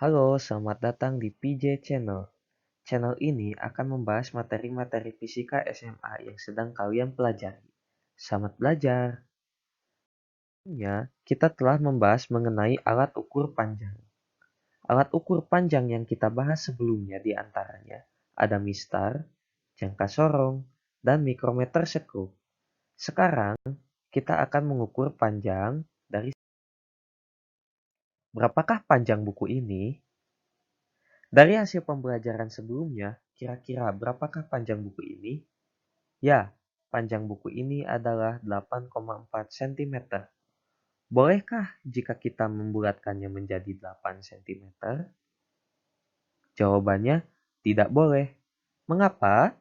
Halo, selamat datang di PJ Channel. Channel ini akan membahas materi-materi fisika SMA yang sedang kalian pelajari. Selamat belajar. Sebelumnya, kita telah membahas mengenai alat ukur panjang. Alat ukur panjang yang kita bahas sebelumnya di antaranya ada mistar, jangka sorong, dan mikrometer skrup. Sekarang, kita akan mengukur panjang dari berapakah panjang buku ini? Dari hasil pembelajaran sebelumnya, kira-kira berapakah panjang buku ini? Ya, panjang buku ini adalah 8,4 cm. Bolehkah jika kita membulatkannya menjadi 8 cm? Jawabannya tidak boleh. Mengapa?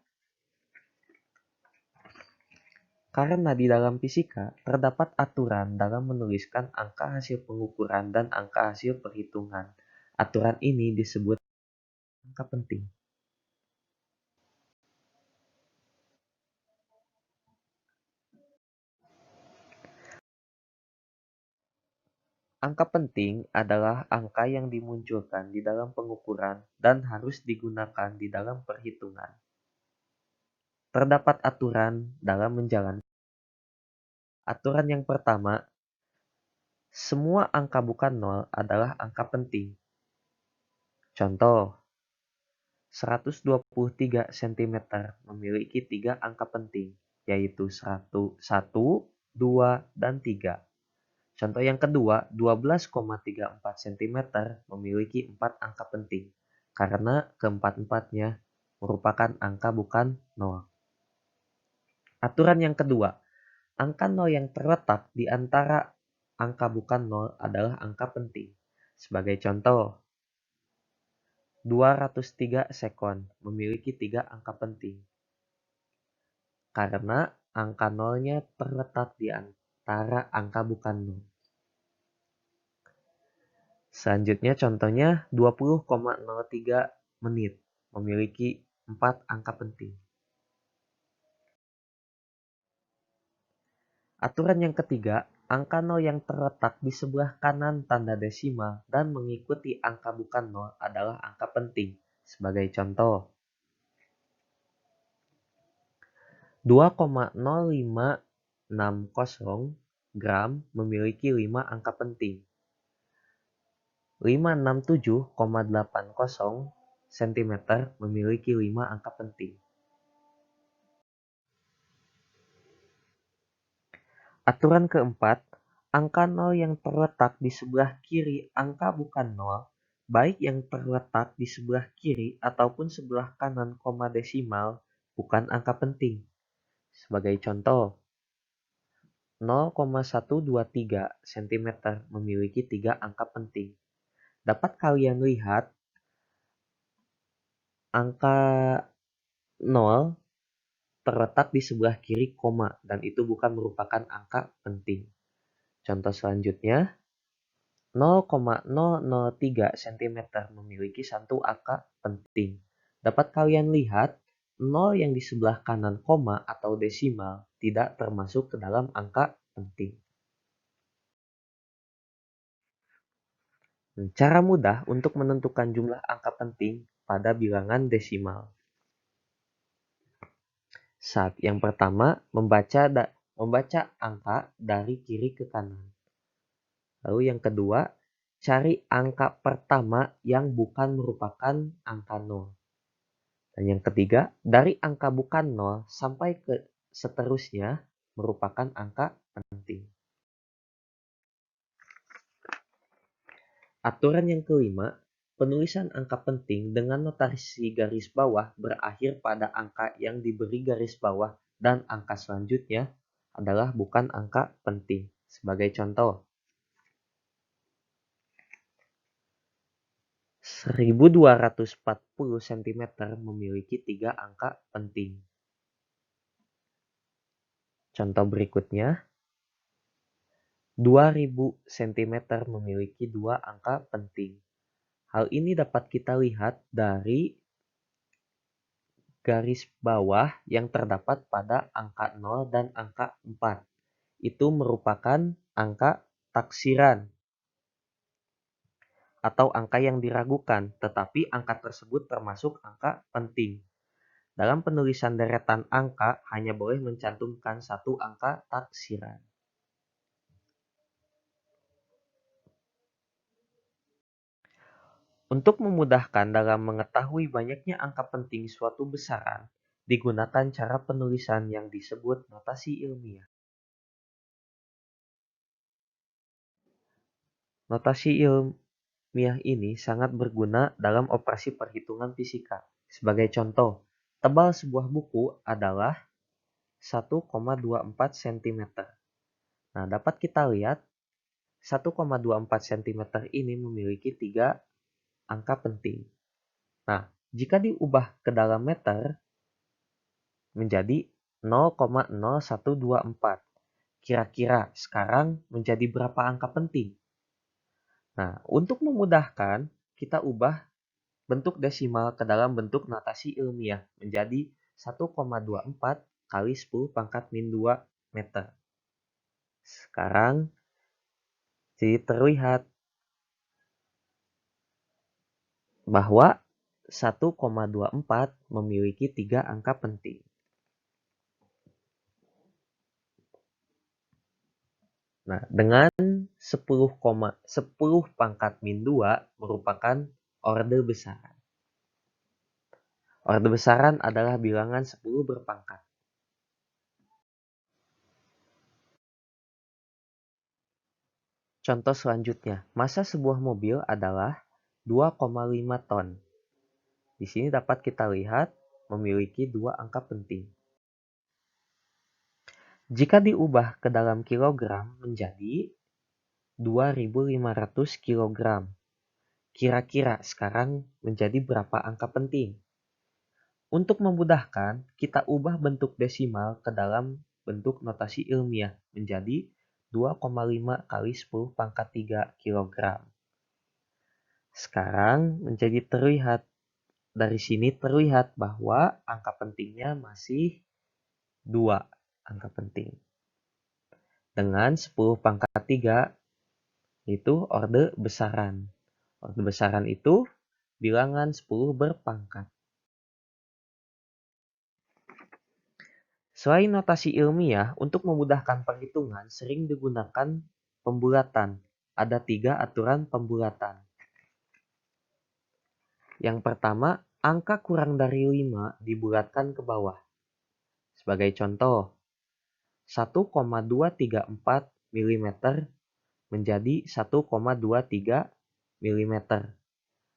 Karena di dalam fisika terdapat aturan dalam menuliskan angka hasil pengukuran dan angka hasil perhitungan. Aturan ini disebut angka penting. Angka penting adalah angka yang dimunculkan di dalam pengukuran dan harus digunakan di dalam perhitungan. Terdapat aturan dalam menjalankan. Aturan yang pertama, semua angka bukan nol adalah angka penting. Contoh, 123 cm memiliki 3 angka penting, yaitu 1, 2, dan 3. Contoh yang kedua, 12,34 cm memiliki 4 angka penting, karena keempat-empatnya merupakan angka bukan nol. Aturan yang kedua, angka nol yang terletak di antara angka bukan nol adalah angka penting. Sebagai contoh, 203 sekon memiliki 3 angka penting, karena angka nolnya terletak di antara angka bukan nol. Selanjutnya contohnya 20,03 menit memiliki 4 angka penting. Aturan yang ketiga, angka nol yang terletak di sebelah kanan tanda desimal dan mengikuti angka bukan nol adalah angka penting. Sebagai contoh, 2,0560 gram memiliki 5 angka penting. 567,80 cm memiliki 5 angka penting. Aturan keempat, angka nol yang terletak di sebelah kiri angka bukan nol, baik yang terletak di sebelah kiri ataupun sebelah kanan koma desimal, bukan angka penting. Sebagai contoh, 0,123 cm memiliki 3 angka penting. Dapat kalian lihat angka 0 terletak di sebelah kiri koma dan itu bukan merupakan angka penting. Contoh selanjutnya, 0,003 cm memiliki 1 angka penting. Dapat kalian lihat 0 yang di sebelah kanan koma atau desimal tidak termasuk ke dalam angka penting. Cara mudah untuk menentukan jumlah angka penting pada bilangan desimal. Yang pertama, membaca angka dari kiri ke kanan. Lalu yang kedua, cari angka pertama yang bukan merupakan angka 0. Dan yang ketiga, dari angka bukan 0 sampai ke seterusnya merupakan angka penting. Aturan yang kelima, penulisan angka penting dengan notasi garis bawah berakhir pada angka yang diberi garis bawah dan angka selanjutnya adalah bukan angka penting. Sebagai contoh, 1240 cm memiliki 3 angka penting. Contoh berikutnya, 2000 cm memiliki 2 angka penting. Hal ini dapat kita lihat dari garis bawah yang terdapat pada angka 0 dan angka 4. Itu merupakan angka taksiran. atau angka yang diragukan, tetapi angka tersebut termasuk angka penting. Dalam penulisan deretan angka, hanya boleh mencantumkan satu angka taksiran. Untuk memudahkan dalam mengetahui banyaknya angka penting suatu besaran, digunakan cara penulisan yang disebut notasi ilmiah. Notasi ilmiah ini sangat berguna dalam operasi perhitungan fisika. Sebagai contoh, tebal sebuah buku adalah 1,24 cm. Nah, dapat kita lihat 1,24 cm ini memiliki 3 angka penting. Nah, jika diubah ke dalam meter menjadi 0,0124. Kira-kira sekarang menjadi berapa angka penting? Nah, untuk memudahkan, kita ubah bentuk desimal ke dalam bentuk notasi ilmiah menjadi 1,24 kali 10 pangkat min 2 meter. Sekarang jadi terlihat bahwa 1,24 memiliki 3 angka penting. Nah, dengan 10 pangkat min 2 merupakan orde besaran. Orde besaran adalah bilangan 10 berpangkat. Contoh selanjutnya, massa sebuah mobil adalah 2,5 ton. Di sini dapat kita lihat memiliki 2 angka penting. Jika diubah ke dalam kilogram menjadi 2.500 kg. Kira-kira sekarang menjadi berapa angka penting? Untuk memudahkan, kita ubah bentuk desimal ke dalam bentuk notasi ilmiah menjadi 2,5 kali 10 pangkat 3 kg. Sekarang menjadi terlihat, dari sini terlihat bahwa angka pentingnya masih 2 angka penting. Dengan 10 pangkat 3 itu orde besaran. Orde besaran itu bilangan 10 berpangkat. Selain notasi ilmiah, untuk memudahkan perhitungan sering digunakan pembulatan. Ada 3 aturan pembulatan. Yang pertama, angka kurang dari 5 dibulatkan ke bawah. Sebagai contoh, 1,234 mm menjadi 1,23 mm.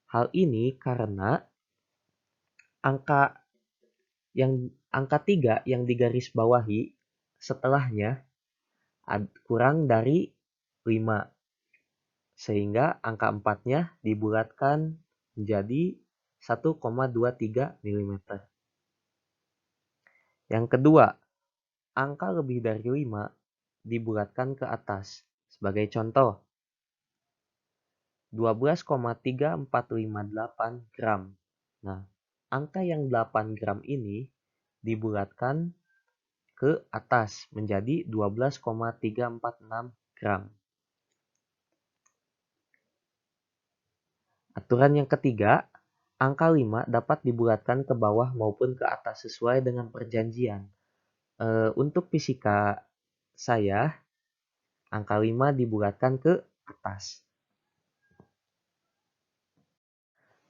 Hal ini karena angka 3 yang digaris bawahi setelahnya kurang dari 5. Sehingga angka 4-nya dibulatkan menjadi 1,23 mm. Yang kedua, angka lebih dari 5 dibulatkan ke atas. Sebagai contoh, 12,3458 gram. Nah, angka yang 8 gram ini dibulatkan ke atas menjadi 12,346 gram. Aturan yang ketiga, angka 5 dapat dibulatkan ke bawah maupun ke atas sesuai dengan perjanjian. Untuk fisika saya, angka 5 dibulatkan ke atas.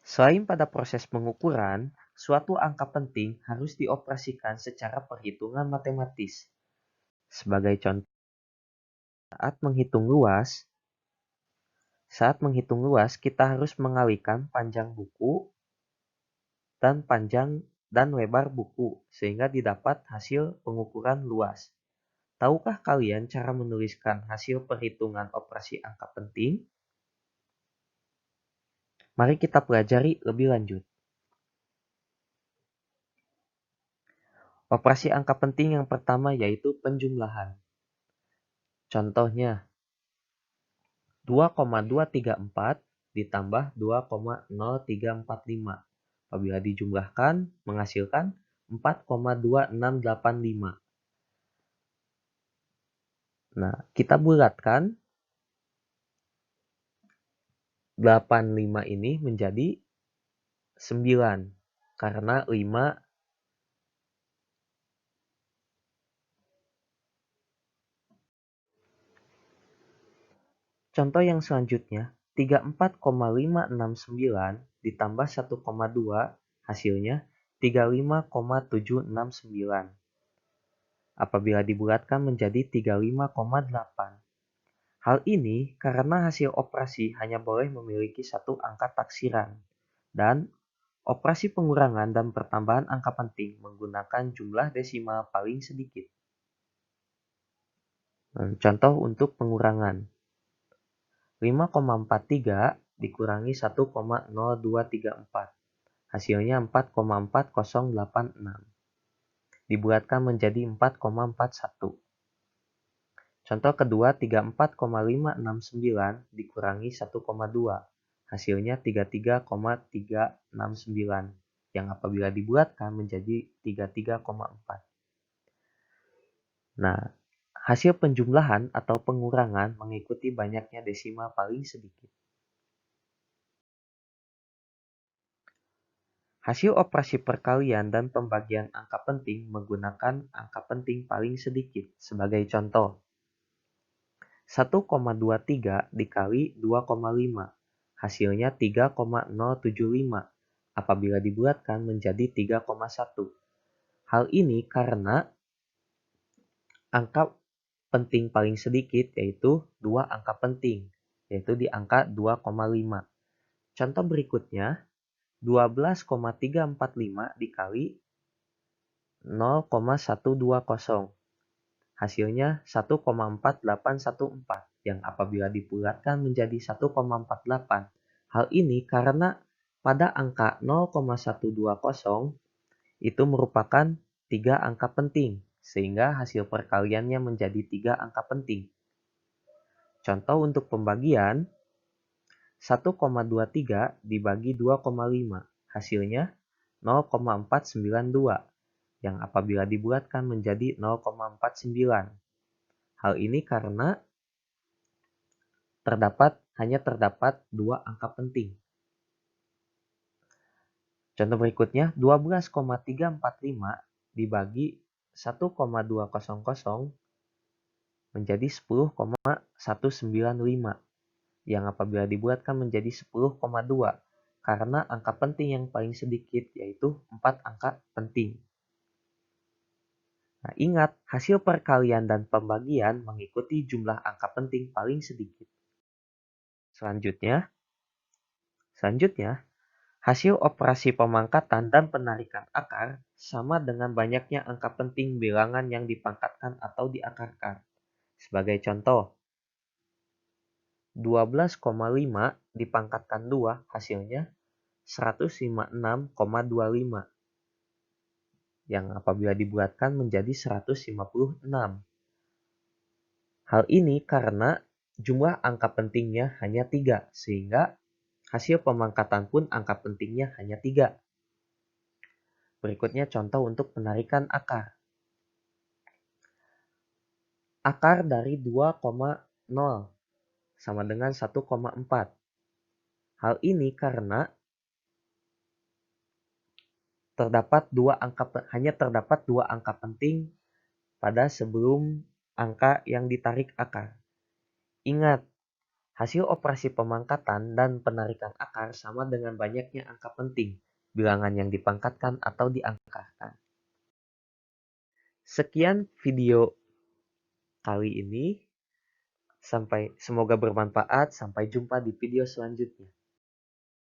Selain pada proses pengukuran, suatu angka penting harus dioperasikan secara perhitungan matematis. Sebagai contoh, saat menghitung luas, kita harus mengalikan panjang buku dan lebar buku sehingga didapat hasil pengukuran luas. Tahukah kalian cara menuliskan hasil perhitungan operasi angka penting? Mari kita pelajari lebih lanjut. Operasi angka penting yang pertama yaitu penjumlahan. Contohnya, 2,234 ditambah 2,0345. Apabila dijumlahkan, menghasilkan 4,2685. Nah, kita bulatkan 85 ini menjadi 9 karena 5. Contoh yang selanjutnya, 34,569 ditambah 1,2 hasilnya 35,769. Apabila dibulatkan menjadi 35,8. Hal ini karena hasil operasi hanya boleh memiliki satu angka taksiran dan operasi pengurangan dan pertambahan angka penting menggunakan jumlah desimal paling sedikit. Contoh untuk pengurangan. 5,43 dikurangi 1,0234. Hasilnya 4,4086. Dibulatkan menjadi 4,41. Contoh kedua, 34,569 dikurangi 1,2. Hasilnya 33,369. Yang apabila dibulatkan menjadi 33,4. Nah, hasil penjumlahan atau pengurangan mengikuti banyaknya desimal paling sedikit. Hasil operasi perkalian dan pembagian angka penting menggunakan angka penting paling sedikit. Sebagai contoh, 1,23 dikali 2,5. Hasilnya 3,075 apabila dibulatkan menjadi 3,1. Hal ini karena angka penting paling sedikit yaitu dua angka penting, yaitu di angka 2,5. Contoh berikutnya, 12,345 dikali 0,120. Hasilnya 1,4814 yang apabila dibulatkan menjadi 1,48. Hal ini karena pada angka 0,120 itu merupakan 3 angka penting, sehingga hasil perkaliannya menjadi 3 angka penting. Contoh untuk pembagian, 1,23 dibagi 2,5, hasilnya 0,492, yang apabila dibulatkan menjadi 0,49. Hal ini karena hanya terdapat 2 angka penting. Contoh berikutnya, 12,345 dibagi 1,200 menjadi 10,195, yang apabila dibulatkan menjadi 10,2 karena angka penting yang paling sedikit yaitu 4 angka penting. Nah, ingat, hasil perkalian dan pembagian mengikuti jumlah angka penting paling sedikit. Selanjutnya, hasil operasi pemangkatan dan penarikan akar sama dengan banyaknya angka penting bilangan yang dipangkatkan atau diakarkan. Sebagai contoh, 12,5 dipangkatkan 2 hasilnya 156,25. Yang apabila dibulatkan menjadi 156. Hal ini karena jumlah angka pentingnya hanya 3, sehingga hasil pemangkatan pun angka pentingnya hanya 3. Berikutnya contoh untuk penarikan akar. Akar dari 2,0 sama dengan 1,4. Hal ini karena hanya terdapat 2 angka penting pada sebelum angka yang ditarik akar. Ingat, hasil operasi pemangkatan dan penarikan akar sama dengan banyaknya angka penting, bilangan yang dipangkatkan atau diangkarkan. Sekian video kali ini. Semoga bermanfaat. Sampai jumpa di video selanjutnya.